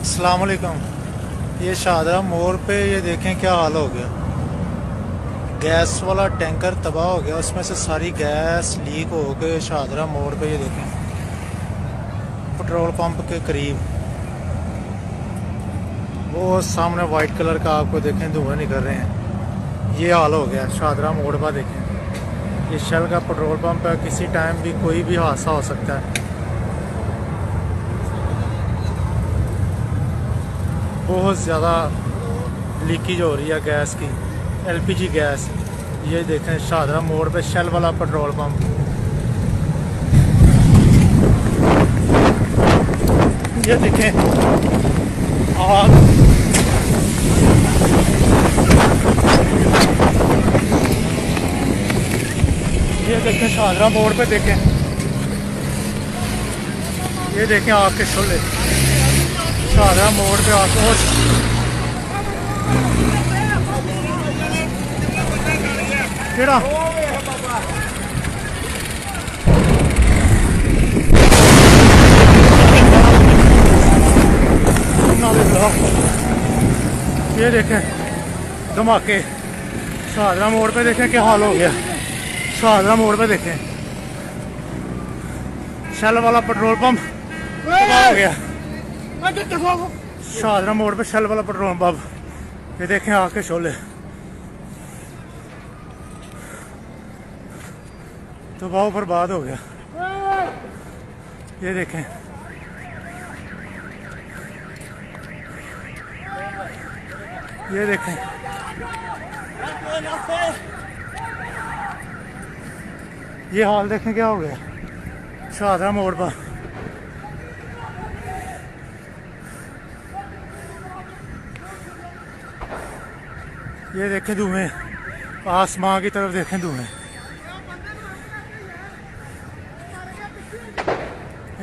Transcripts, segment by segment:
अस्सलाम वालेकुम। ये शाहदरा मोड़ पे ये देखें क्या हाल हो गया। गैस वाला टैंकर तबाह हो गया, उसमें से सारी गैस लीक हो गई। शाहदरा मोड़ पे ये देखें, पेट्रोल पंप के करीब वो सामने वाइट कलर का आपको देखें धुआं निकल रहे हैं। ये हाल हो गया शाहदरा मोड़ पर। देखें ये शेल का पेट्रोल पंप है, किसी टाइम भी कोई भी हादसा हो सकता है। बहुत ज़्यादा लीकेज हो रही है गैस की, एलपीजी गैस। ये देखें शाहदरा मोड़ पे शेल वाला पेट्रोल पंप। ये देखें आग, ये देखें शाहदरा मोड़ पे देखें, ये देखें आग के शोले शाहदरा मोड़ पे आग। केड़ा ये देखें धमाके शाहदरा मोड़ पे। देखें क्या हाल हो गया शाहदरा मोड़ पे। देखें शेल वाला पेट्रोल पंप तबाह हो गया। शाहदरा मोड़ पे शेल वाला पेट्रोल पंप। ये देखें आग के शोले तबाह बर्बाद हो गया। ये देखें ये देखें ये हाल देखें क्या हो गया शाहदरा मोड़ पर। ये देखें धुएं, आसमां की तरफ देखें धुएं।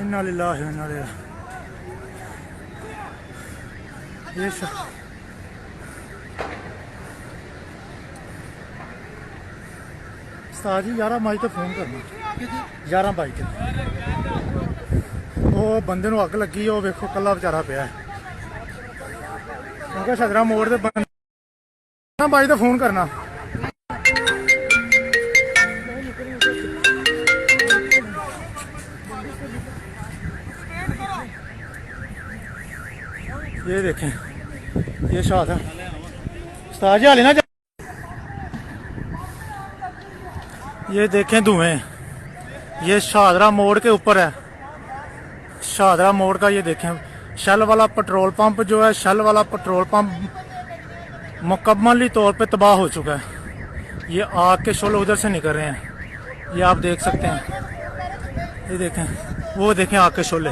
इन्ना लिल्लाहि व इन्ना इलैहि। ये उस्ताद जी 11 मई तो फोन करना, 11 मई ते वो बंदे नूं अग लगी। वो वेखो कल्ला बेचारा पिया है। क्योंकि शाहदरा मोड़ ते बंदे 11 मई तो फोन करना। ये देखें ये शाहदरा उस्ताद जी हाले ना। ये देखें धुएं, ये शाहदरा मोड़ के ऊपर है। शाहदरा मोड़ का ये देखें शेल वाला पेट्रोल पंप जो है, शेल वाला पेट्रोल पंप मुकम्मली तौर पे तबाह हो चुका है। ये आग के शोले उधर से निकल रहे हैं, ये आप देख सकते हैं। ये देखें वो देखें आग के शोले,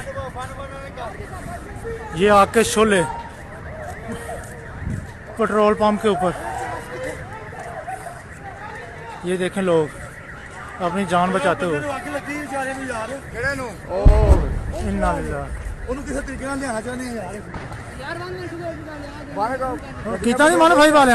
ये आग के शोले पेट्रोल पंप के ऊपर। ये देखें लोग अपनी जान बचाते हुए। इन्ना कितना नहीं मानो भाई वाले